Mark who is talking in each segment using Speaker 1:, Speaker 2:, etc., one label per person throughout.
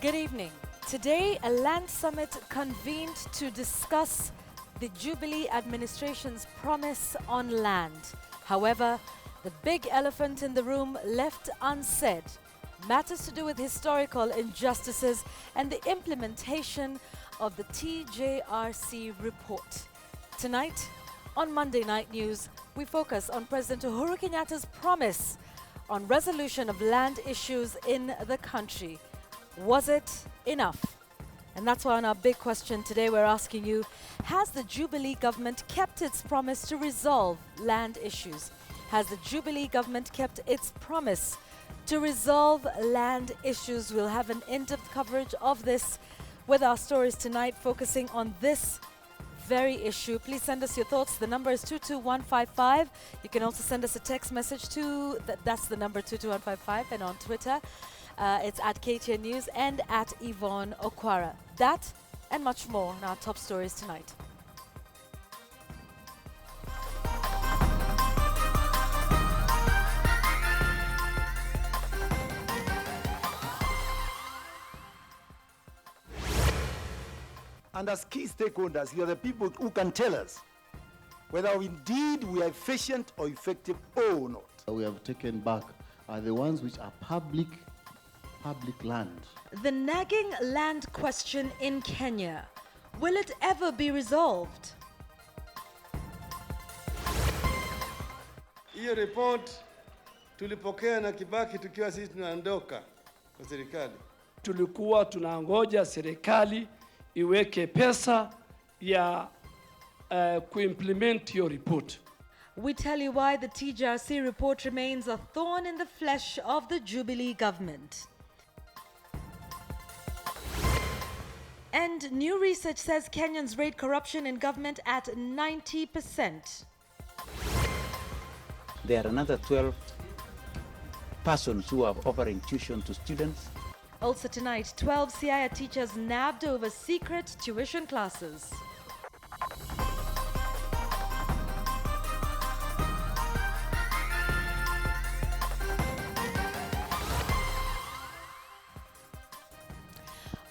Speaker 1: Good evening. Today, a land summit convened to discuss the Jubilee administration's promise on land. However, the big elephant in the room left unsaid matters to do with historical injustices and the implementation of the TJRC report. Tonight, on Monday Night News, we focus on President Uhuru Kenyatta's promise on resolution of land issues in the country. Was it enough? And that's why on our big question today we're asking you, has the Jubilee government kept its promise to resolve land issues? Has the Jubilee government kept its promise to resolve land issues? We'll have an in-depth coverage of this with our stories tonight focusing on this very issue. Please send us your thoughts. The number is 22155. You can also send us a text message to, that's the number 22155, and on Twitter. It's at KTN News and at Yvonne Okwara. That and much more in our top stories tonight.
Speaker 2: And as key stakeholders, you are the people who can tell us whether indeed we are efficient or effective or not.
Speaker 3: We have taken back are the ones which are public land.
Speaker 1: The nagging land question in Kenya. Will it ever be resolved?
Speaker 4: Hiyo report tulipokea na Kibaki tukiwa sisi tunaondoka kwa serikali.
Speaker 5: Tulikuwa tunangoja serikali iweke pesa ya kuimplement your report.
Speaker 1: We tell you why the TJRC report remains a thorn in the flesh of the Jubilee government. And new research says Kenyans rate corruption in government at 90%.
Speaker 6: There are another 12 persons who are offering tuition to students.
Speaker 1: Also tonight, 12 Siaya teachers nabbed over secret tuition classes.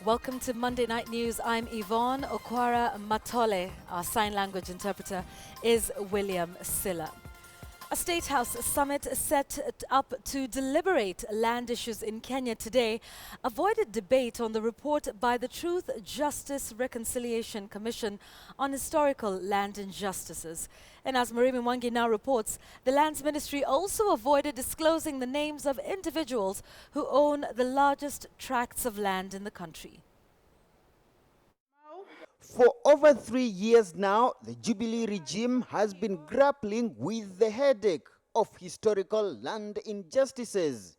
Speaker 1: Welcome to Monday Night News. I'm Yvonne Okwara Matole. Our sign language interpreter is William Silla. A State House summit set up to deliberate land issues in Kenya today avoided debate on the report by the Truth, Justice, Reconciliation Commission on historical land injustices. And as Marimi Mwangi now reports, the Lands Ministry also avoided disclosing the names of individuals who own the largest tracts of land in the country.
Speaker 7: For over 3 years now, the Jubilee regime has been grappling with the headache of historical land injustices.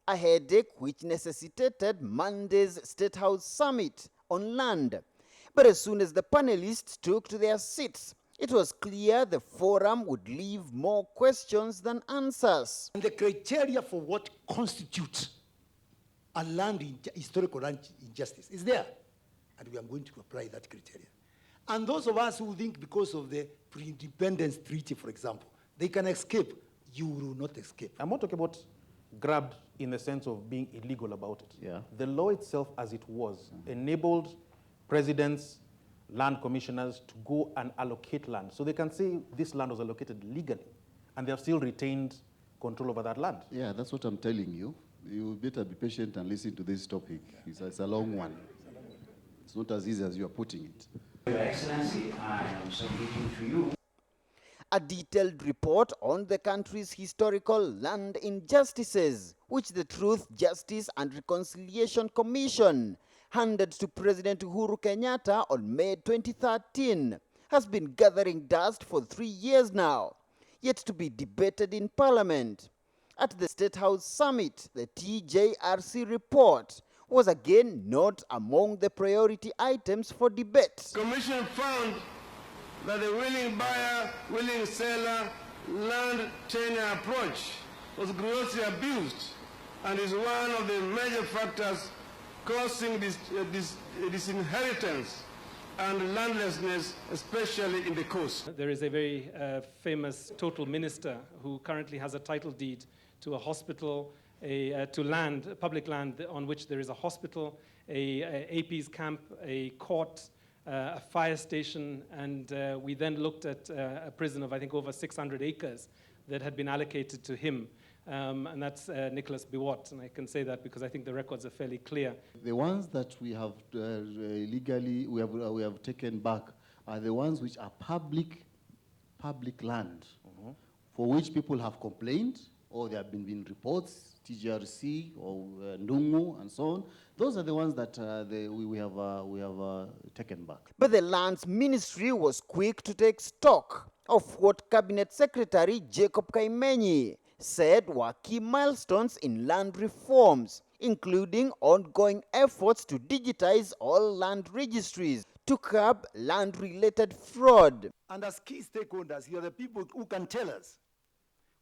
Speaker 7: A headache which necessitated Monday's State House summit on land. But as soon as the panelists took to their seats, it was clear the forum would leave more questions than answers.
Speaker 2: And the criteria for what constitutes a historical land injustice is there. And we are going to apply that criteria. And those of us who think because of the pre-independence treaty, for example, they can escape, you will not escape.
Speaker 8: I'm not talking about grabbed in the sense of being illegal about it.
Speaker 3: Yeah.
Speaker 8: The law itself as it was enabled presidents, land commissioners to go and allocate land. So they can say this land was allocated legally, and they have still retained control over that land.
Speaker 3: Yeah, that's what I'm telling you. You better be patient and listen to this topic. It's a long one. It's not as easy as you are putting it.
Speaker 6: Your Excellency, I am submitting to you
Speaker 7: A detailed report on the country's historical land injustices, which the Truth, Justice and Reconciliation Commission handed to President Uhuru Kenyatta on May 2013, has been gathering dust for 3 years now, yet to be debated in Parliament. At the State House Summit, the TJRC report was again not among the priority items for debate.
Speaker 4: The Commission found that the willing buyer, willing seller, land tenure approach was grossly abused and is one of the major factors causing disinheritance and landlessness, especially in the coast.
Speaker 5: There is a very famous total minister who currently has a title deed to a hospital, public land on which there is a hospital, a AP's camp, a court, a fire station, and we then looked at a prison of, I think, over 600 acres that had been allocated to him. And that's Nicholas Biwott, and I can say that because I think the records are fairly clear.
Speaker 3: The ones that we have legally, we have taken back are the ones which are public land, for which people have complained, or there have been reports, TGRC or Ndungu and so on. Those are the ones that we have taken back.
Speaker 7: But the Lands Ministry was quick to take stock of what Cabinet Secretary Jacob Kaimenyi said were key milestones in land reforms, including ongoing efforts to digitize all land registries to curb land-related fraud.
Speaker 2: And as key stakeholders, you are the people who can tell us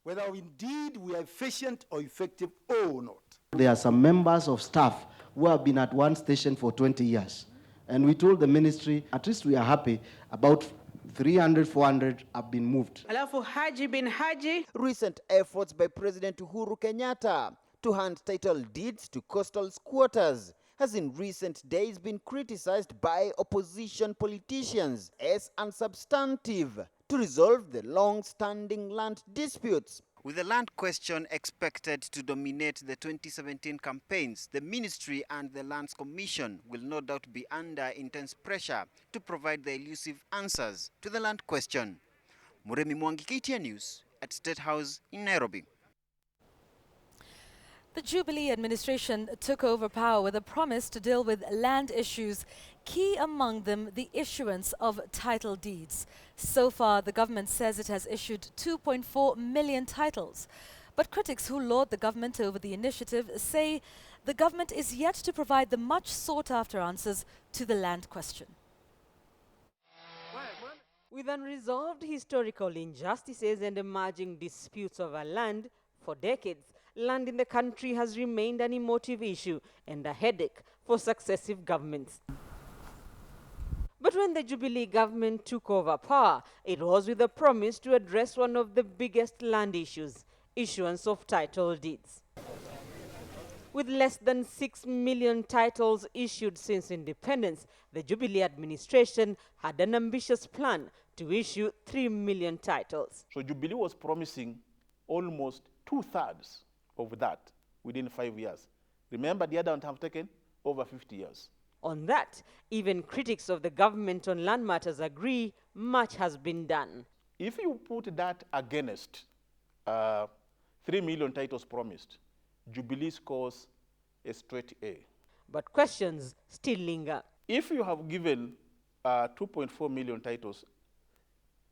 Speaker 2: whether indeed we are efficient or effective or not.
Speaker 9: There are some members of staff who have been at one station for 20 years. And we told the ministry, at least we are happy, about 300, 400 have been moved.
Speaker 10: Alafu Haji bin Haji.
Speaker 7: Recent efforts by President Uhuru Kenyatta to hand title deeds to coastal squatters has in recent days been criticized by opposition politicians as unsubstantive to resolve the long-standing land disputes. With the land question expected to dominate the 2017 campaigns, the Ministry and the Lands Commission will no doubt be under intense pressure to provide the elusive answers to the land question. Muremi Mwangi, KTN News, at State House in Nairobi.
Speaker 1: The Jubilee administration took over power with a promise to deal with land issues, key among them the issuance of title deeds. So far, the government says it has issued 2.4 million titles. But critics who laud the government over the initiative say the government is yet to provide the much sought-after answers to the land question.
Speaker 10: With unresolved historical injustices and emerging disputes over land, for decades, land in the country has remained an emotive issue and a headache for successive governments. But when the Jubilee government took over power, it was with a promise to address one of the biggest land issues, issuance of title deeds. With less than 6 million titles issued since independence, the Jubilee administration had an ambitious plan to issue 3 million titles.
Speaker 8: So Jubilee was promising almost 2/3 of that within 5 years. Remember, the other one have taken over 50 years.
Speaker 10: On that, even critics of the government on land matters agree much has been done.
Speaker 8: If you put that against 3 million titles promised, Jubilee scores a straight A.
Speaker 10: But questions still linger.
Speaker 8: If you have given 2.4 million titles,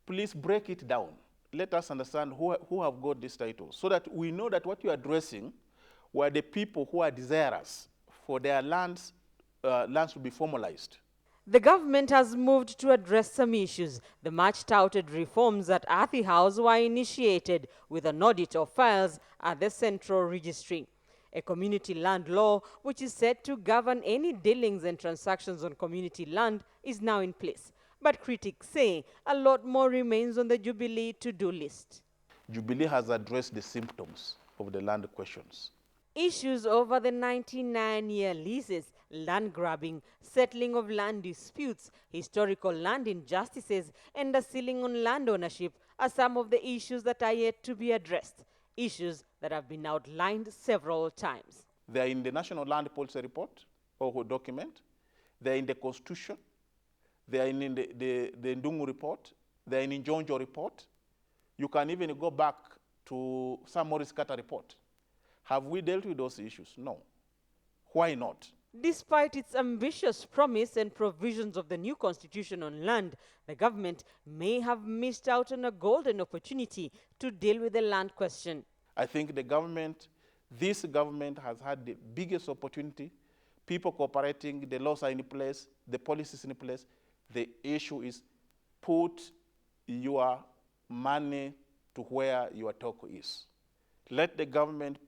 Speaker 8: please break it down. Let us understand who have got these titles so that we know that what you are addressing were the people who are desirous for their lands to be formalized.
Speaker 10: The government has moved to address some issues. The much-touted reforms at Athi House were initiated with an audit of files at the Central Registry. A community land law, which is set to govern any dealings and transactions on community land, is now in place. But critics say a lot more remains on the Jubilee to-do list.
Speaker 8: Jubilee has addressed the symptoms of the land questions.
Speaker 10: Issues over the 99-year leases, land grabbing, settling of land disputes, historical land injustices, and the ceiling on land ownership are some of the issues that are yet to be addressed, issues that have been outlined several times.
Speaker 8: They are in the National Land Policy Report or document. They are in the Constitution. They are in the Ndungu report. They are in Njonjo report. You can even go back to Sam Morris Carter report. Have we dealt with those issues? No. Why not?
Speaker 10: Despite its ambitious promise and provisions of the new constitution on land, the government may have missed out on a golden opportunity to deal with the land question.
Speaker 8: I think this government has had the biggest opportunity. People cooperating, the laws are in place, the policies in place. The issue is put your money to where your talk is. Let the government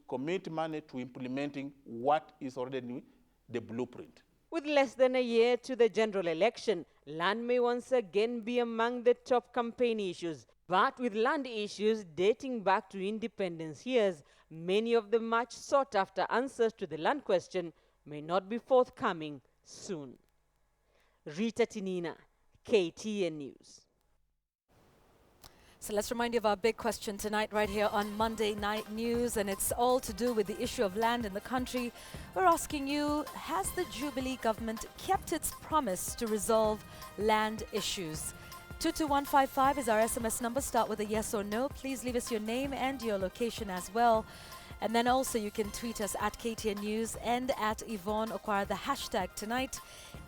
Speaker 8: commit money to implementing what is already the blueprint.
Speaker 10: With less than a year to the general election, land may once again be among the top campaign issues. But with land issues dating back to independence years, many of the much sought after answers to the land question may not be forthcoming soon. Rita Tinina, KTN News.
Speaker 1: So let's remind you of our big question tonight right here on Monday Night News, and it's all to do with the issue of land in the country. We're asking you, has the Jubilee government kept its promise to resolve land issues? 22155 is our SMS number. Start with a yes or no. Please leave us your name and your location as well. And then also you can tweet us at KTN News and at Yvonne Okwara. The hashtag tonight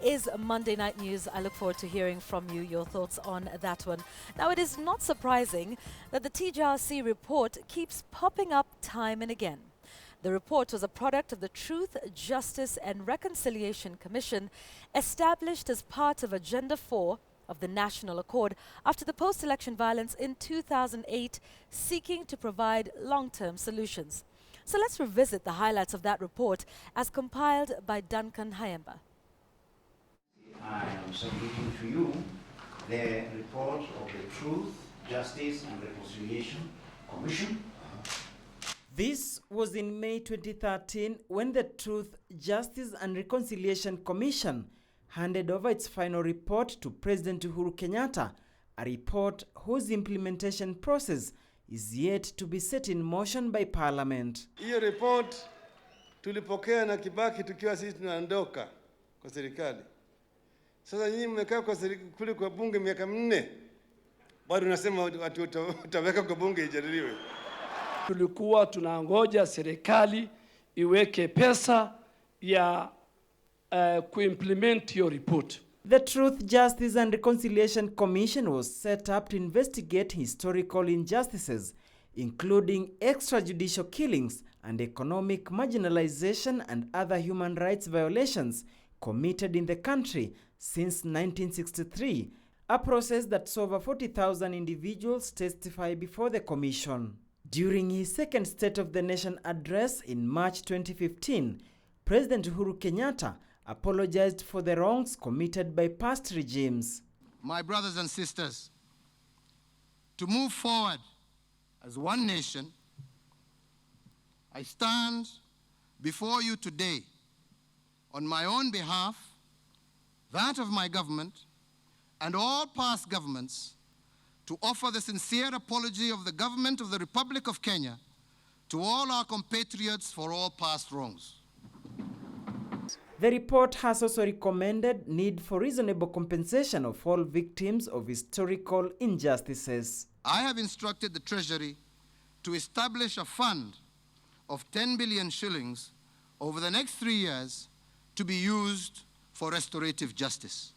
Speaker 1: is Monday Night News. I look forward to hearing from you, your thoughts on that one. Now, it is not surprising that the TJRC report keeps popping up time and again. The report was a product of the Truth, Justice and Reconciliation Commission, established as part of Agenda 4 of the National Accord after the post-election violence in 2008, seeking to provide long-term solutions. So let's revisit the highlights of that report as compiled by Duncan Hayemba.
Speaker 11: I am submitting to you the report of the Truth, Justice and Reconciliation Commission.
Speaker 12: This was in May 2013 when the Truth, Justice and Reconciliation Commission handed over its final report to President Uhuru Kenyatta, a report whose implementation process is yet to be set in motion by Parliament.
Speaker 4: Hiyo report tulipokea na Kibaki tukiwa sisi tunaondoka kwa serikali. Sasa nyinyi mmekaa kule kwa bunge miaka 4. Bado unasema watu utaweka kwa bunge ijadiliwe.
Speaker 13: Tulikuwa tunangoja serikali iweke pesa ya kuimplement your report.
Speaker 12: The Truth, Justice and Reconciliation Commission was set up to investigate historical injustices, including extrajudicial killings and economic marginalization and other human rights violations committed in the country since 1963, a process that saw over 40,000 individuals testify before the Commission. During his second State of the Nation address in March 2015, President Uhuru Kenyatta apologized for the wrongs committed by past regimes.
Speaker 14: My brothers and sisters, to move forward as one nation, I stand before you today on my own behalf, that of my government, and all past governments, to offer the sincere apology of the government of the Republic of Kenya to all our compatriots for all past wrongs.
Speaker 12: The report has also recommended need for reasonable compensation of all victims of historical injustices.
Speaker 14: I have instructed the Treasury to establish a fund of 10 billion shillings over the next 3 years to be used for restorative justice.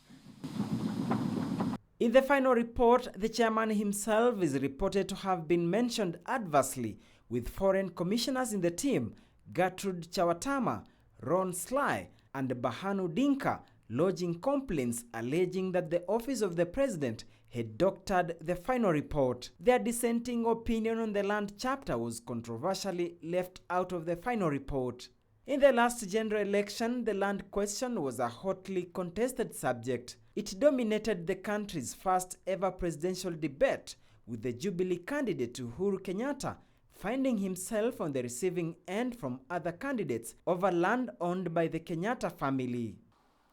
Speaker 12: In the final report, the chairman himself is reported to have been mentioned adversely, with foreign commissioners in the team, Gertrude Chawatama, Ron Sly, and Bahanu Dinka, lodging complaints alleging that the office of the president had doctored the final report. Their dissenting opinion on the land chapter was controversially left out of the final report. In the last general election, the land question was a hotly contested subject. It dominated the country's first ever presidential debate, with the Jubilee candidate Uhuru Kenyatta finding himself on the receiving end from other candidates over land owned by the Kenyatta family.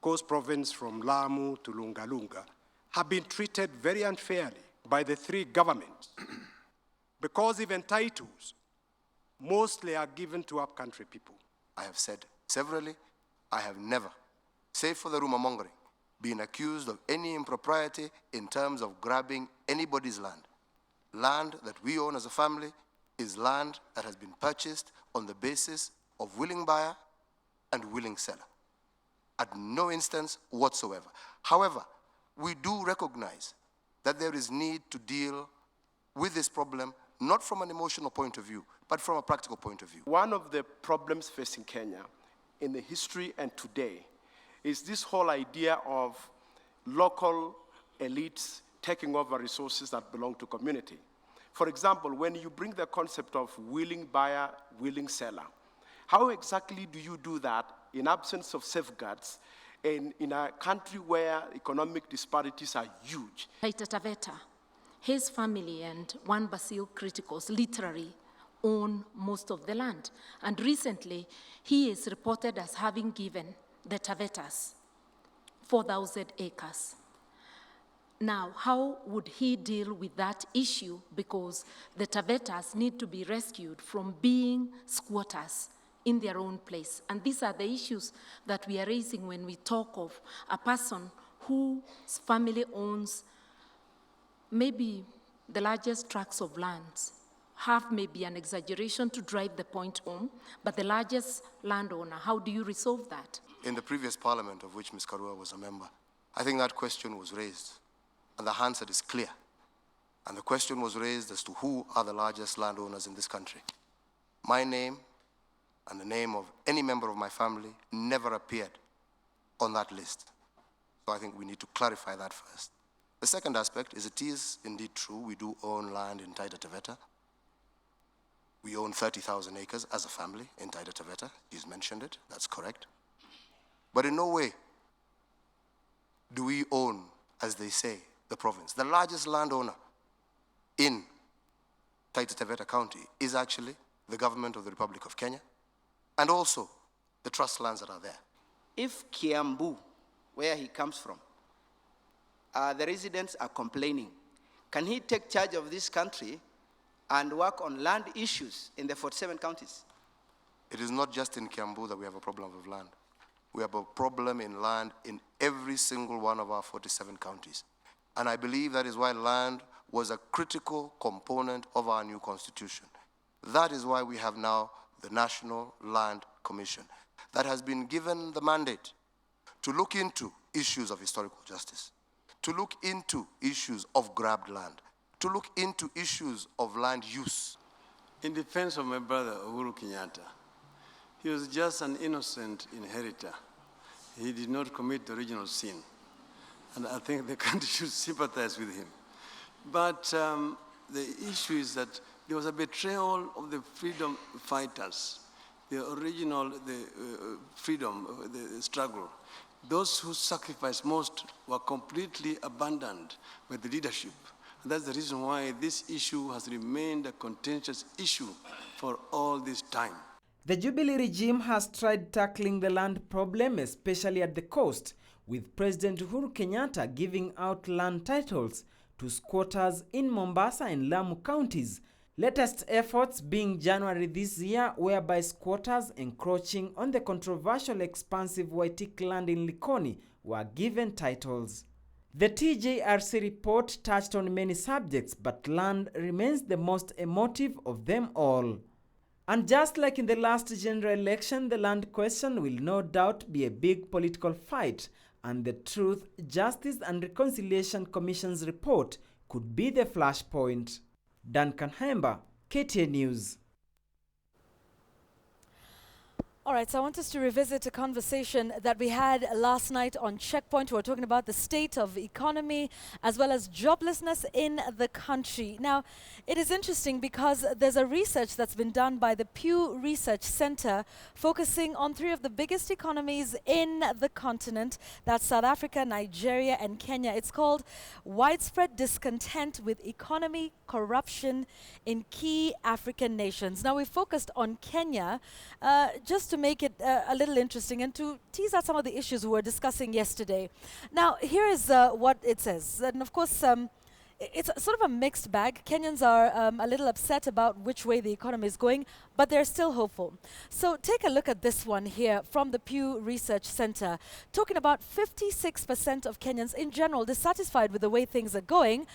Speaker 15: Coast Province from Lamu to Lungalunga have been treated very unfairly by the three governments because even titles mostly are given to upcountry people.
Speaker 16: I have said severally, I have never, save for the rumor mongering, been accused of any impropriety in terms of grabbing anybody's land. Land that we own as a family is land that has been purchased on the basis of willing buyer and willing seller, at no instance whatsoever. However, we do recognize that there is need to deal with this problem, not from an emotional point of view, but from a practical point of view.
Speaker 15: One of the problems facing Kenya in the history and today is this whole idea of local elites taking over resources that belong to community. For example, when you bring the concept of willing buyer, willing seller, how exactly do you do that in absence of safeguards in a country where economic disparities are huge?
Speaker 17: Taita Taveta, his family and one Basil Criticals literally own most of the land. And recently, he is reported as having given the Tavetas 4,000 acres. Now, how would he deal with that issue? Because the Tavetas need to be rescued from being squatters in their own place. And these are the issues that we are raising when we talk of a person whose family owns maybe the largest tracts of lands. Half may be an exaggeration to drive the point home, but the largest landowner, how do you resolve that?
Speaker 16: In the previous parliament, of which Ms. Karua was a member, I think that question was raised, and the answer is clear. And the question was raised as to who are the largest landowners in this country. My name and the name of any member of my family never appeared on that list. So I think we need to clarify that first. The second aspect is it is indeed true we do own land in Taita Taveta. We own 30,000 acres as a family in Taita Taveta. He's mentioned it, that's correct. But in no way do we own, as they say, the province. The largest landowner in Taita Taveta County is actually the government of the Republic of Kenya and also the trust lands that are there.
Speaker 18: If Kiambu, where he comes from, the residents are complaining, can he take charge of this country and work on land issues in the 47 counties?
Speaker 16: It is not just in Kiambu that we have a problem with land. We have a problem in land in every single one of our 47 counties. And I believe that is why land was a critical component of our new constitution. That is why we have now the National Land Commission that has been given the mandate to look into issues of historical justice, to look into issues of grabbed land, to look into issues of land use.
Speaker 4: In defense of my brother, Uhuru Kenyatta, he was just an innocent inheritor. He did not commit the original sin. And I think the country should sympathize with him. But the issue is that there was a betrayal of the freedom fighters, the original freedom, the struggle. Those who sacrificed most were completely abandoned by the leadership. And that's the reason why this issue has remained a contentious issue for all this time.
Speaker 12: The Jubilee regime has tried tackling the land problem, especially at the coast, with President Uhuru Kenyatta giving out land titles to squatters in Mombasa and Lamu counties. Latest efforts being January this year, whereby squatters encroaching on the controversial expansive Waitik land in Likoni were given titles. The TJRC report touched on many subjects, but land remains the most emotive of them all. And just like in the last general election, the land question will no doubt be a big political fight, and the Truth, Justice and Reconciliation Commission's report could be the flashpoint. Duncan Hemba, KTN News.
Speaker 1: All right, so I want us to revisit a conversation that we had last night on Checkpoint. We were talking about the state of economy as well as joblessness in the country. Now, it is interesting because there's a research that's been done by the Pew Research Center focusing on three of the biggest economies in the continent. That's South Africa, Nigeria, and Kenya. It's called Widespread Discontent with Economy Corruption in Key African Nations. Now, we focused on Kenya just to make it a little interesting and to tease out some of the issues we were discussing yesterday. Now, here is what it says. And of course, it's sort of a mixed bag. Kenyans are a little upset about which way the economy is going, but they're still hopeful. So take a look at this one here from the Pew Research Center, talking about 56% of Kenyans in general dissatisfied with the way things are going.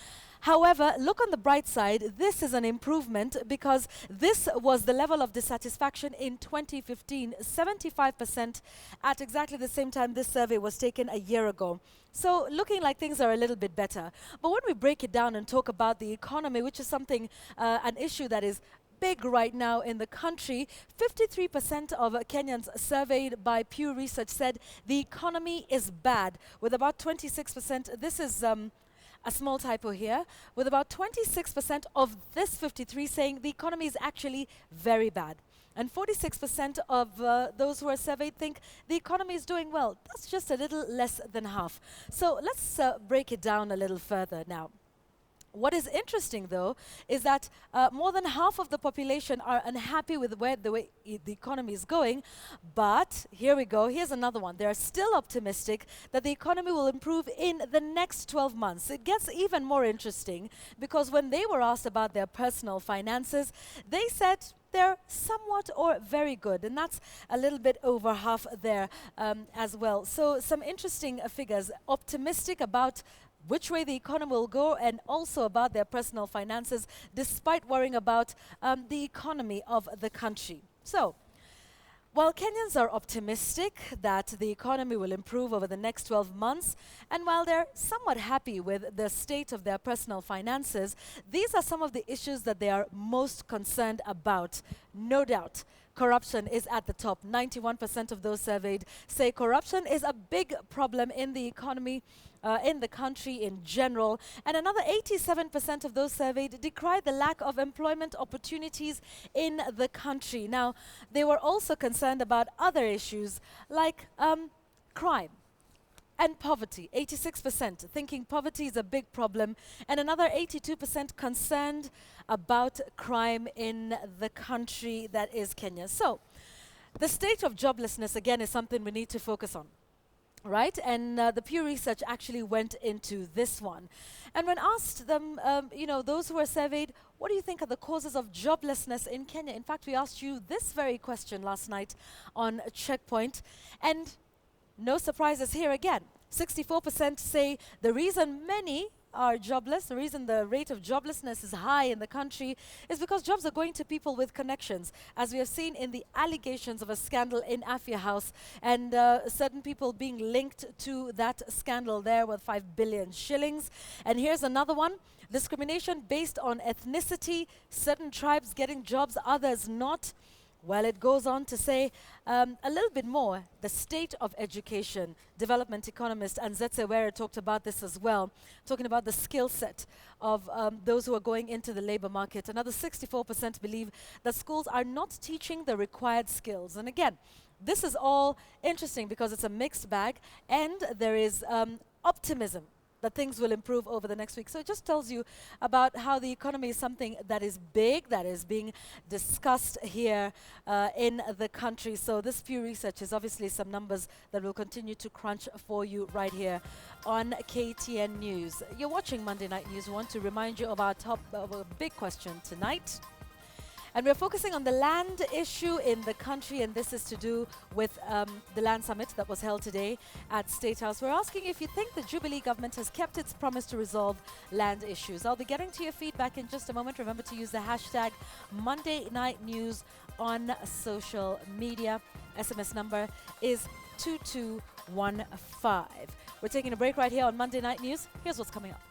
Speaker 1: However, look on the bright side, this is an improvement because this was the level of dissatisfaction in 2015, 75% at exactly the same time this survey was taken a year ago. So looking like things are a little bit better. But when we break it down and talk about the economy, which is something, an issue that is big right now in the country, 53% of Kenyans surveyed by Pew Research said the economy is bad, with about 26%, this is a small typo here, with about 26% of this 53 saying the economy is actually very bad. And 46% of those who are surveyed think the economy is doing well. That's just a little less than half. So let's break it down a little further now. What is interesting, though, is that more than half of the population are unhappy with the way the economy is going. But here we go. Here's another one. They are still optimistic that the economy will improve in the next 12 months. It gets even more interesting because when they were asked about their personal finances, they said they're somewhat or very good, and that's a little bit over half there as well. So some interesting figures. Optimistic about which way the economy will go and also about their personal finances despite worrying about the economy of the country. So, while Kenyans are optimistic that the economy will improve over the next 12 months, and while they're somewhat happy with the state of their personal finances, these are some of the issues that they are most concerned about. No doubt, corruption is at the top. 91% of those surveyed say corruption is a big problem in the economy, in the country in general. And another 87% of those surveyed decry the lack of employment opportunities in the country. Now, they were also concerned about other issues like crime and poverty. 86% thinking poverty is a big problem, and another 82% concerned about crime in the country that is Kenya. So, the state of joblessness, again, is something we need to focus on. Right, and the Pew Research actually went into this one. And when asked them, those who were surveyed, what do you think are the causes of joblessness in Kenya? In fact, we asked you this very question last night on Checkpoint, and no surprises here again. 64% say the reason many are jobless, the reason the rate of joblessness is high in the country is because jobs are going to people with connections, as we have seen in the allegations of a scandal in Afia House and certain people being linked to that scandal there with 5 billion shillings. And here's another one. Discrimination based on ethnicity, certain tribes getting jobs, others not. Well, it goes on to say a little bit more. The state of education, development economist Anzetse Were talked about this as well, talking about the skill set of those who are going into the labor market. Another 64% believe that schools are not teaching the required skills. And again, this is all interesting because it's a mixed bag, and there is optimism that things will improve over the next week. So it just tells you about how the economy is something that is big, that is being discussed here in the country. So this Pew Research is obviously some numbers that we'll continue to crunch for you right here on KTN News. You're watching Monday Night News. We want to remind you of our big question tonight. And we're focusing on the land issue in the country, and this is to do with the land summit that was held today at State House. We're asking if you think the Jubilee government has kept its promise to resolve land issues. I'll be getting to your feedback in just a moment. Remember to use the hashtag Monday Night News on social media. SMS number is 2215. We're taking a break right here on Monday Night News. Here's what's coming up.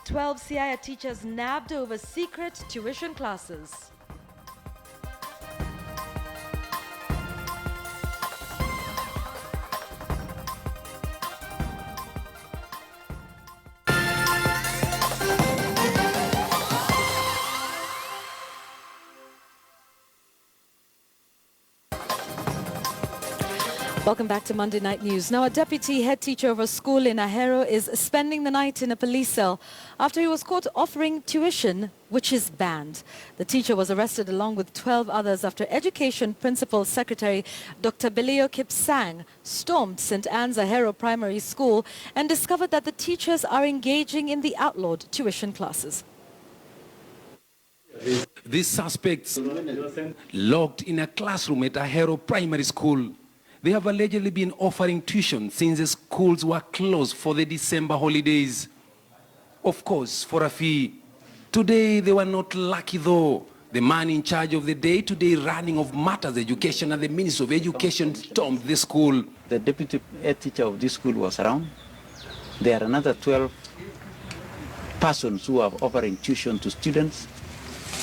Speaker 1: 12 Siaya teachers nabbed over secret tuition classes. Welcome back to Monday Night News. Now, a deputy head teacher of a school in Ahero is spending the night in a police cell after he was caught offering tuition, which is banned. The teacher was arrested along with 12 others after Education Principal Secretary Dr. Beleo Kipsang stormed St. Anne's Ahero Primary School and discovered that the teachers are engaging in the outlawed tuition classes.
Speaker 19: These suspects locked in a classroom at Ahero Primary School. They have allegedly been offering tuition since the schools were closed for the December holidays. Of course, for a fee. Today, they were not lucky though. The man in charge of the day-to-day running of matters education at the Ministry of Education stormed the school.
Speaker 6: The deputy head teacher of this school was around. There are another 12 persons who are offering tuition to students.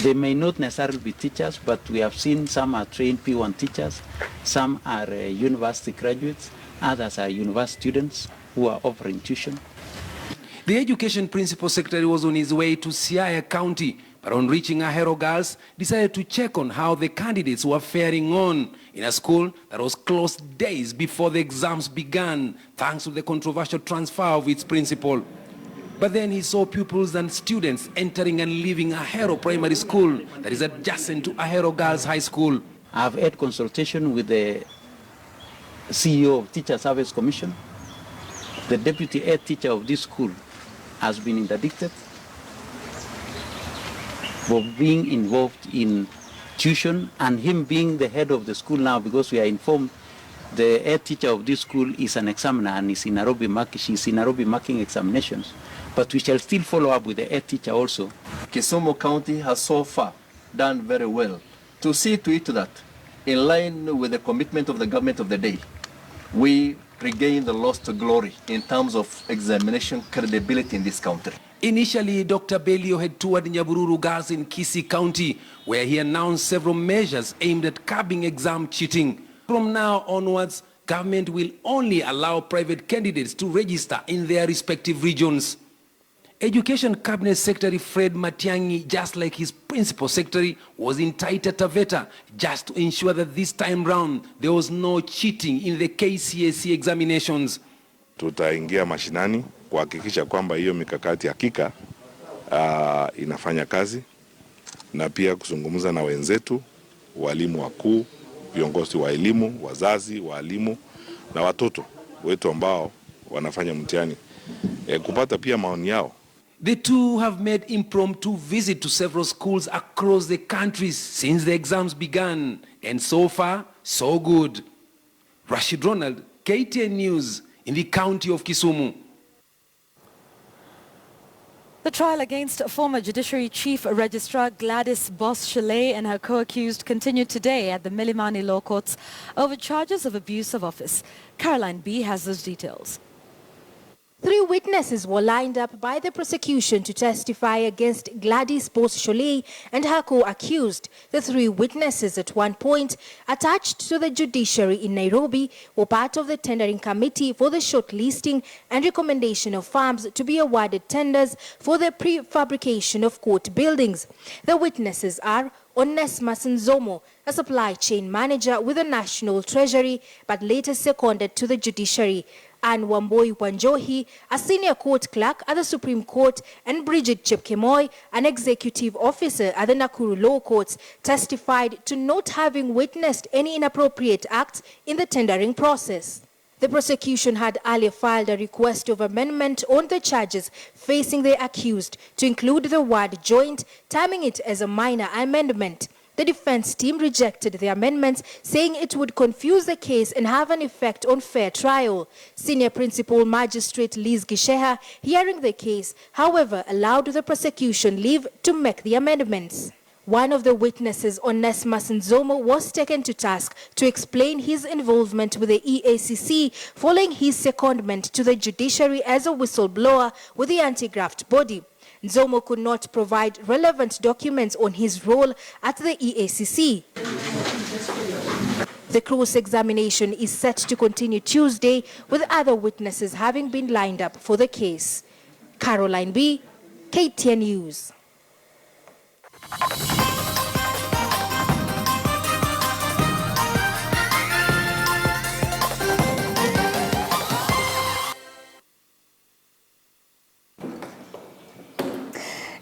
Speaker 6: They may not necessarily be teachers, but we have seen some are trained P1 teachers, some are university graduates, others are university students who are offering tuition.
Speaker 19: The Education Principal Secretary was on his way to Siaya County, but but on reaching Ahero Girls, decided to check on how the candidates were faring on in a school that was closed days before the exams began, thanks to the controversial transfer of its principal. But then he saw pupils and students entering and leaving Ahero Primary School that is adjacent to Ahero Girls High School.
Speaker 6: I've had consultation with the CEO of Teacher Service Commission. The deputy head teacher of this school has been interdicted for being involved in tuition, and him being the head of the school now, because we are informed the head teacher of this school is an examiner and is in Nairobi she's in Nairobi marking examinations. But we shall still follow up with the head teacher also.
Speaker 20: Kisumu County has so far done very well to see to it that, in line with the commitment of the government of the day, we regain the lost glory in terms of examination credibility in this country.
Speaker 19: Initially, Dr. Belio had toured Nyabururu Girls in Kisii County, where he announced several measures aimed at curbing exam cheating. From now onwards, government will only allow private candidates to register in their respective regions. Education Cabinet Secretary Fred Matiang'i, just like his principal secretary, was in Taita Taveta just to ensure that this time round there was no cheating in the KCSE examinations.
Speaker 21: Tutaingia mashinani kuhakikisha kwamba hiyo mikakati hakika inafanya kazi, na pia kuzungumza na wenzetu, walimu wakuu, viongozi wa elimu, wazazi, walimu na watoto wetu ambao wanafanya mtihani, kupata pia maoni yao.
Speaker 19: The two have made impromptu visit to several schools across the country since the exams began, and so far, so good. Rashid Ronald, KTN News, in the county of Kisumu.
Speaker 1: The trial against former Judiciary Chief Registrar Gladys Boss-Shillay and her co-accused continued today at the Milimani Law Courts over charges of abuse of office. Caroline B. has those details.
Speaker 22: 3 witnesses were lined up by the prosecution to testify against Gladys Boss-Shillay and her co-accused. The 3 witnesses at one point attached to the judiciary in Nairobi were part of the tendering committee for the shortlisting and recommendation of firms to be awarded tenders for the prefabrication of court buildings. The witnesses are Onesmus Nzomo, a supply chain manager with the National Treasury, but later seconded to the judiciary, and Wamboi Wanjohi, a senior court clerk at the Supreme Court, and Bridget Chepkemoy, an executive officer at the Nakuru Law Courts, testified to not having witnessed any inappropriate acts in the tendering process. The prosecution had earlier filed a request of amendment on the charges facing the accused to include the word joint, terming it as a minor amendment. The defense team rejected the amendments, saying it would confuse the case and have an effect on fair trial. Senior Principal Magistrate Liz Gisheha, hearing the case, however, allowed the prosecution leave to make the amendments. One of the witnesses, Onesmus Nzomo, was taken to task to explain his involvement with the EACC following his secondment to the judiciary as a whistleblower with the anti-graft body. Nzomo could not provide relevant documents on his role at the EACC. The cross-examination is set to continue Tuesday, with other witnesses having been lined up for the case. Caroline B., KTN News.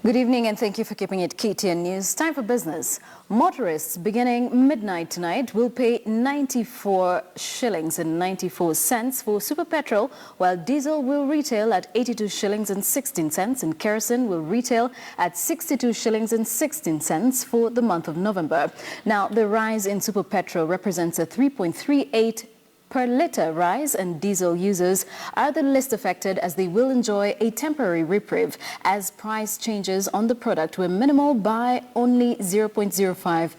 Speaker 23: Good evening and thank you for keeping it KTN News. Time for business. Motorists beginning midnight tonight will pay 94 shillings and 94 cents for super petrol, while diesel will retail at 82 shillings and 16 cents and kerosene will retail at 62 shillings and 16 cents for the month of November. Now, the rise in super petrol represents a 3.38 per litre rise, and diesel users are the least affected as they will enjoy a temporary reprieve as price changes on the product were minimal by only 0.05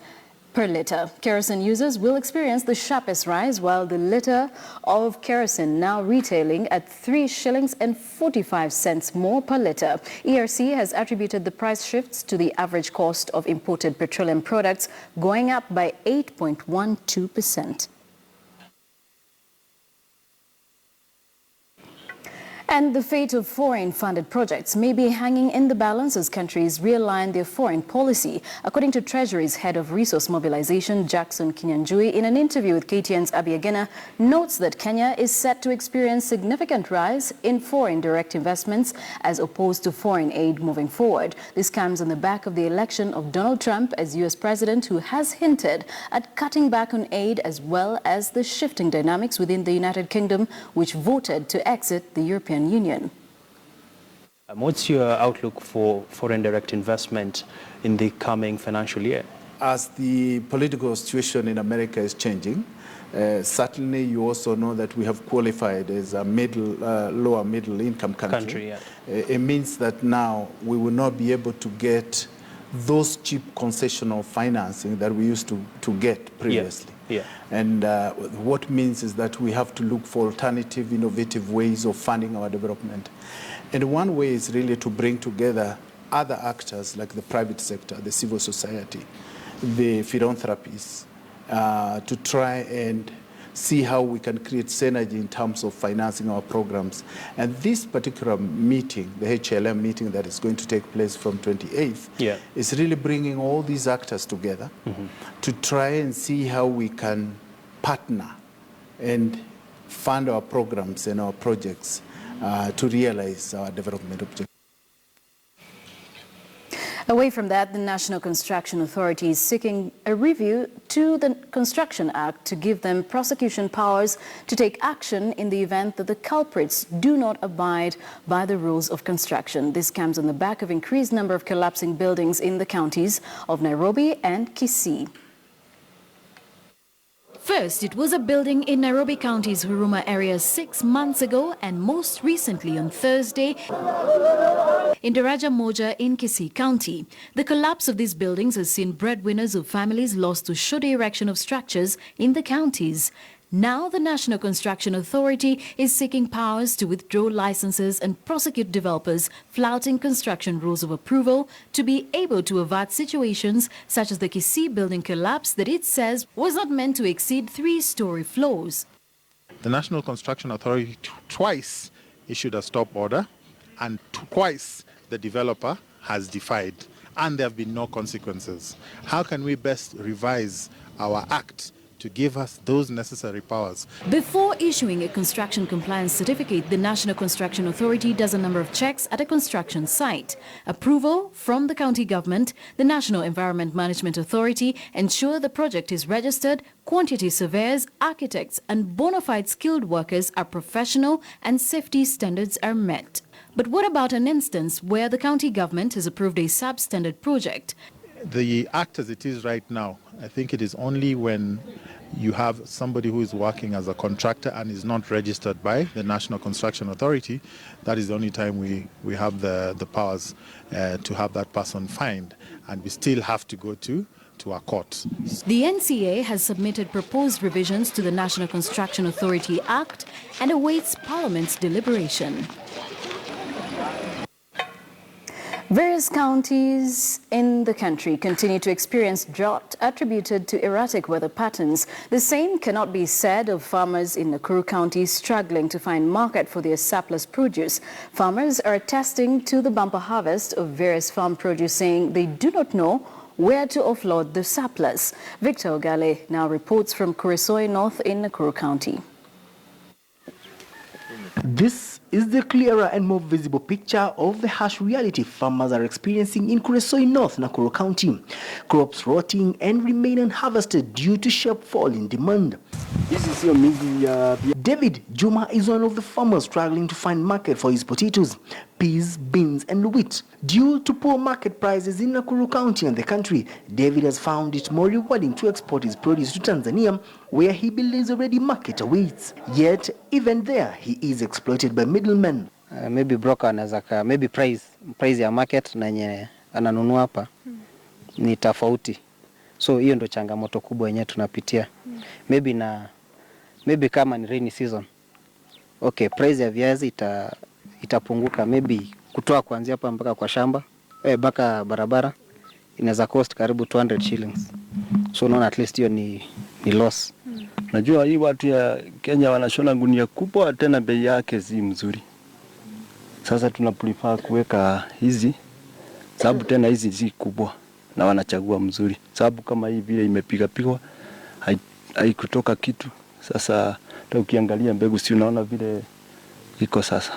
Speaker 23: per litre. Kerosene users will experience the sharpest rise, while the litre of kerosene now retailing at 3 shillings and 45 cents more per litre. ERC has attributed the price shifts to the average cost of imported petroleum products going up by 8.12%. And the fate of foreign-funded projects may be hanging in the balance as countries realign their foreign policy, according to Treasury's head of resource mobilization, Jackson Kinyanjui, in an interview with KTN's Abiagena, notes that Kenya is set to experience significant rise in foreign direct investments as opposed to foreign aid moving forward. This comes on the back of the election of Donald Trump as U.S. president, who has hinted at cutting back on aid as well as the shifting dynamics within the United Kingdom, which voted to exit the European Union.
Speaker 2: What's your outlook for foreign direct investment in the coming financial year?
Speaker 3: As the political situation in America is changing, certainly you also know that we have qualified as a lower middle income country. It means that now we will not be able to get those cheap concessional financing that we used to get previously. And what means is that we have to look for alternative, innovative ways of funding our development. And one way is really to bring together other actors like the private sector, the civil society, the philanthropies, to try and see how we can create synergy in terms of financing our programs. And this particular meeting, the HLM meeting that is going to take place from 28th, is really bringing all these actors together to try and see how we can partner and fund our programs and our projects to realize our development objectives.
Speaker 23: Away from that, the National Construction Authority is seeking a review to the Construction Act to give them prosecution powers to take action in the event that the culprits do not abide by the rules of construction. This comes on the back of increased number of collapsing buildings in the counties of Nairobi and Kisii. First, it was a building in Nairobi County's Huruma area 6 months ago, and most recently on Thursday in Daraja Moja in Kisii County. The collapse of these buildings has seen breadwinners of families lost to shoddy erection of structures in the counties. Now the National Construction Authority is seeking powers to withdraw licenses and prosecute developers flouting construction rules of approval to be able to avert situations such as the Kisii building collapse that it says was not meant to exceed 3-story floors.
Speaker 8: The National Construction Authority twice issued a stop order, and twice the developer has defied, and there have been no consequences. How can we best revise our act to give us those necessary powers?
Speaker 23: Before issuing a construction compliance certificate, the National Construction Authority does a number of checks at a construction site. Approval from the county government, the National Environment Management Authority ensure the project is registered, quantity surveyors, architects and bona fide skilled workers are professional and safety standards are met. But what about an instance where the county government has approved a substandard project?
Speaker 8: The act as it is right now, I think it is only when you have somebody who is working as a contractor and is not registered by the National Construction Authority, that is the only time we have the powers to have that person fined, and we still have to go to our courts.
Speaker 23: The NCA has submitted proposed revisions to the National Construction Authority Act and awaits Parliament's deliberation. Various counties in the country continue to experience drought attributed to erratic weather patterns. The same cannot be said of farmers in Nakuru County struggling to find market for their surplus produce. Farmers are attesting to the bumper harvest of various farm produce, saying they do not know where to offload the surplus. Victor Ogale now reports from Kuresoi North in Nakuru County.
Speaker 5: This is the clearer and more visible picture of the harsh reality farmers are experiencing in Kuresoi North, Nakuru County. Crops rotting and remain unharvested due to sharp fall in demand. David Juma is one of the farmers struggling to find market for his potatoes, peas, beans and wheat. Due to poor market prices in Nakuru County and the country, David has found it more rewarding to export his produce to Tanzania, where he believes a ready market awaits. Yet, even there, he is exploited by middlemen.
Speaker 24: Maybe broker anaweza maybe price ya market na yenye ananunua hapa ni tofauti. So hiyo ndo changamoto kubwa yenyewe tunapitia. Maybe kama ni rainy season. Okay, price ya viazi itapunguka, maybe kutoa kuanzia hapa mpaka kwa shamba, mpaka barabara inaweza cost karibu 200 shillings. So unaona at least hiyo ni loss.
Speaker 25: Najua hii watu ya Kenya wanashona gunia kubwa, tena bei yake si mzuri.
Speaker 7: Sasa tuna prefer kuweka hizi sababu tena hizi si kubwa na wanachagua mzuri. Sababu kama hii vile imepiga haikutoka kitu. Sasa ukiangalia mbegu si unaona vile iko sasa.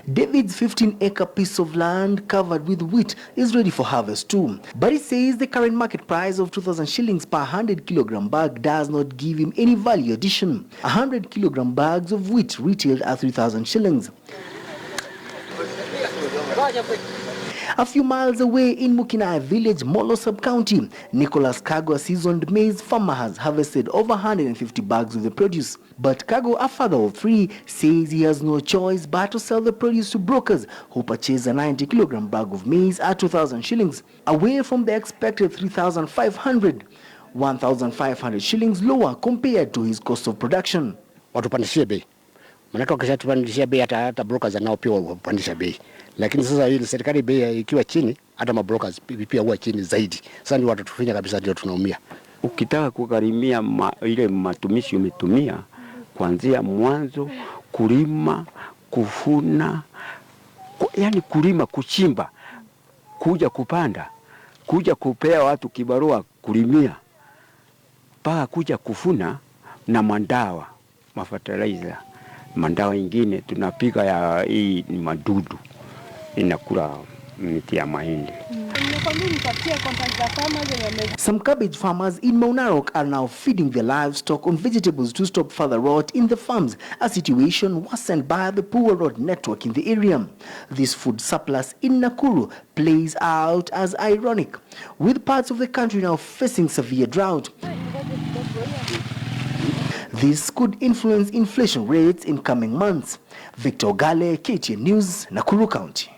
Speaker 5: David's 15-acre piece of land covered with wheat is ready for harvest too. But he says the current market price of 2,000 shillings per 100-kilogram bag does not give him any value addition. 100-kilogram bags of wheat retailed at 3,000 shillings. A few miles away in Mukinai village, Molo sub-county, Nicholas Kago, a seasoned maize farmer, has harvested over 150 bags of the produce. But Kago, a father of 3, says he has no choice but to sell the produce to brokers who purchase a 90-kilogram bag of maize at 2,000 shillings, away from the expected 3,500, 1,500 shillings lower compared to his cost of production.
Speaker 9: Watupandishie bei. Manake wakishatupandishia bei hata brokers nao pia wapandisha bei. Lakini sasa hii serikali bei ikiwa chini hata mabrokers pia huwa chini zaidi. Sasa ndio watatufinya kabisa, ndio tunaumia.
Speaker 10: Ukitaka kugharimia ile matumishi umetumia kuanzia mwanzo, kulima, kuvuna, yani kulima, kuchimba, kuja kupanda, kuja kupea watu kibarua kulimia, mpaka kuja kuvuna na mandawa, mafertilizer. Mandawa ingine tunapiga ya hii ni madudu inakula miti ya mahindi.
Speaker 5: Some cabbage farmers in Mount Narok are now feeding their livestock on vegetables to stop further rot in the farms, a situation worsened by the poor road network in the area. This food surplus in Nakuru plays out as ironic, with parts of the country now facing severe drought. This could influence inflation rates in coming months. Victor Gale, KTN News, Nakuru County.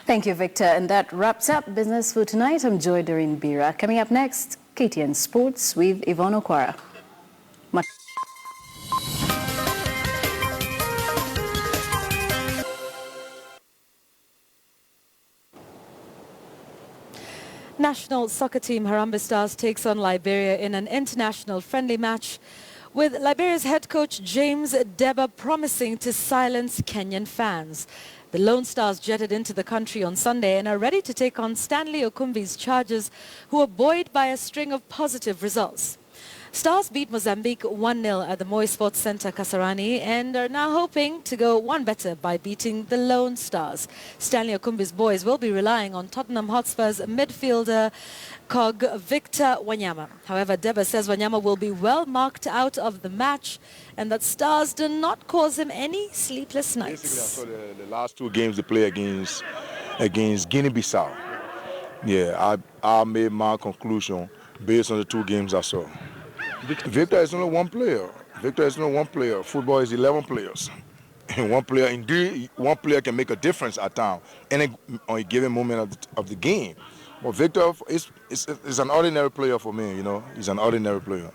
Speaker 23: Thank you, Victor. And that wraps up Business for tonight. I'm Joy Doreen Bira. Coming up next, KTN Sports with Yvonne Okwara.
Speaker 1: National soccer team Harambee Stars takes on Liberia in an international friendly match, with Liberia's head coach James Deba promising to silence Kenyan fans. The Lone Stars jetted into the country on Sunday and are ready to take on Stanley Okumbi's Chargers, who are buoyed by a string of positive results. Stars beat Mozambique 1-0 at the Moi Sports Centre Kasarani and are now hoping to go one better by beating the Lone Stars. Stanley Okumbi's boys will be relying on Tottenham Hotspur's midfielder cog Victor Wanyama. However, Deba says Wanyama will be well marked out of the match and that Stars do not cause him any sleepless nights.
Speaker 11: Basically, I saw the last two games they play against Guinea-Bissau. Yeah, I made my conclusion based on the two games I saw. Victor is only one player. Victor is only one player. Football is 11 players. And one player can make a difference at times on a given moment of the game. But Victor is an ordinary player for me, you know. He's an ordinary player.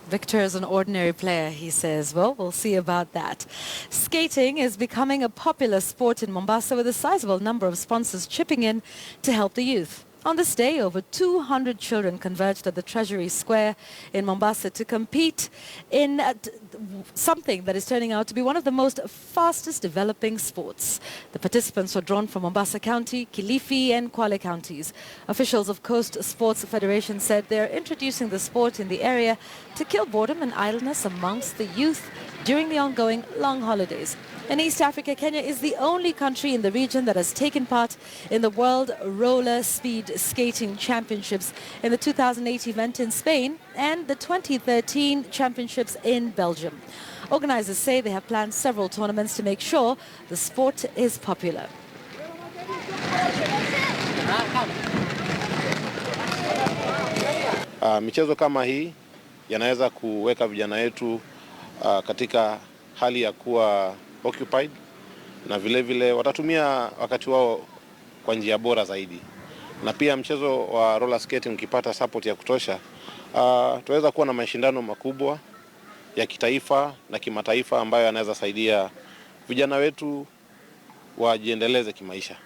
Speaker 1: Victor is an ordinary player, he says. Well, we'll see about that. Skating is becoming a popular sport in Mombasa, with a sizable number of sponsors chipping in to help the youth. On this day, over 200 children converged at the Treasury Square in Mombasa to compete in something that is turning out to be one of the most fastest developing sports. The participants were drawn from Mombasa County, Kilifi and Kwale counties. Officials of Coast Sports Federation said they're introducing the sport in the area to kill boredom and idleness amongst the youth during the ongoing long holidays. In East Africa, Kenya is the only country in the region that has taken part in the World Roller Speed Skating Championships in the 2008 event in Spain and the 2013 Championships in Belgium. Organizers say they have planned several tournaments to make sure the sport is popular.
Speaker 25: Michezo kama hii yanaweza kuweka vijana wetu katika hali ya kuwa occupied, na vile vile watatumia wakati wao kwa njia bora zaidi. Na pia mchezo wa roller skating ukipata support ya kutosha, tutaweza kuwa na mashindano makubwa ya kitaifa na kimataifa ambayo yanaweza saidia vijana wetu wajiendeleze kimaisha.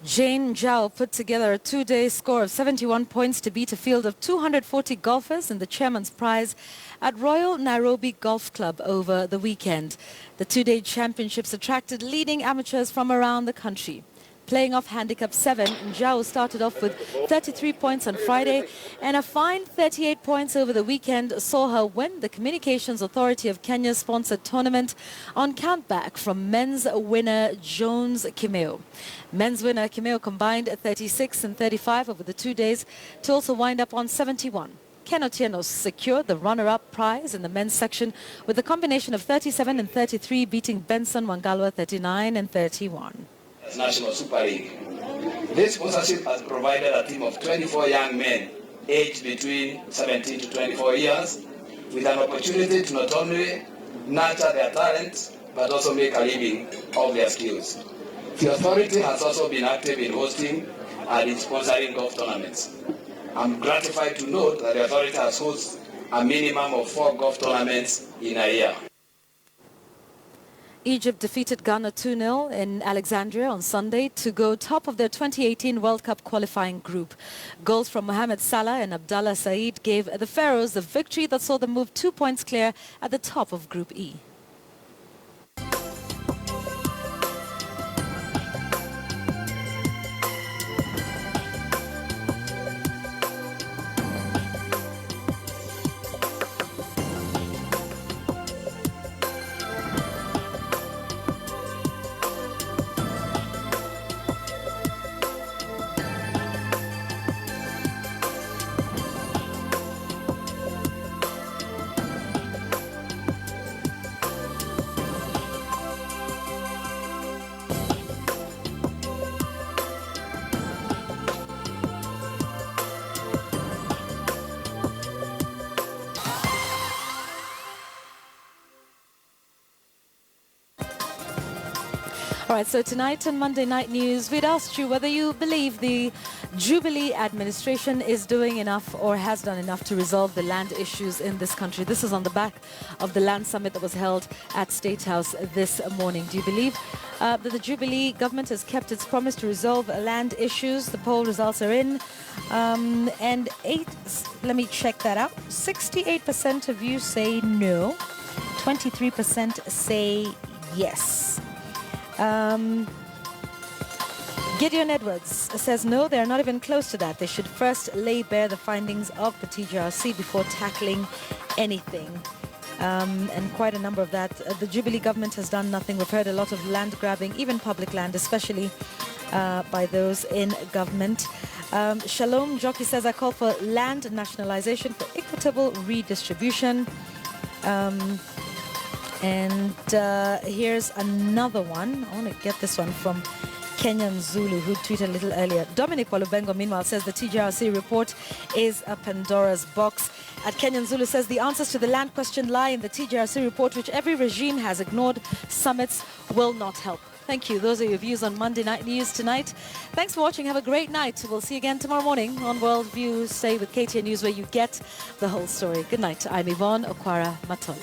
Speaker 1: Jane Zhao put together a two-day score of 71 points to beat a field of 240 golfers in the Chairman's Prize at Royal Nairobi Golf Club over the weekend. The two-day championships attracted leading amateurs from around the country. Playing off handicap 7, Zhao started off with 33 points on Friday, and a fine 38 points over the weekend saw her win the Communications Authority of Kenya's sponsored tournament on countback from men's winner Jones Kimeo. Men's winner Kimeo combined 36 and 35 over the 2 days to also wind up on 71. Ken Otieno secured the runner-up prize in the men's section with a combination of 37 and 33, beating Benson Wangalwa 39 and 31.
Speaker 13: National Super League. This sponsorship has provided a team of 24 young men aged between 17 to 24 years with an opportunity to not only nurture their talents but also make a living of their skills. The authority has also been active in hosting and in sponsoring golf tournaments. I'm gratified to note that the authority has hosted a minimum of 4 golf tournaments in a year.
Speaker 1: Egypt defeated Ghana 2-0 in Alexandria on Sunday to go top of their 2018 World Cup qualifying group. Goals from Mohamed Salah and Abdallah Said gave the Pharaohs the victory that saw them move 2 points clear at the top of Group E. All right, so tonight on Monday Night News, we'd asked you whether you believe the Jubilee administration is doing enough or has done enough to resolve the land issues in this country. This is on the back of the land summit that was held at State House this morning. Do you believe that the Jubilee government has kept its promise to resolve land issues? The poll results are in. Let me check that out. 68% of you say no. 23% say yes. Gideon Edwards says no, they're not even close to that. They should first lay bare the findings of the TJRC before tackling anything. And quite a number of that. The Jubilee government has done nothing. We've heard a lot of land grabbing, even public land, especially by those in government. Shalom Jockey says, I call for land nationalization for equitable redistribution. Here's another one. I want to get this one from Kenyan Zulu, who tweeted a little earlier. Dominic Walubengo, meanwhile, says the TJRC report is a Pandora's box. At Kenyan Zulu says the answers to the land question lie in the TJRC report, which every regime has ignored. Summits will not help. Thank you. Those are your views on Monday Night News tonight. Thanks for watching. Have a great night. We'll see you again tomorrow morning on Worldview. Stay with KTN News, where you get the whole story. Good night. I'm Yvonne Okwara Matole.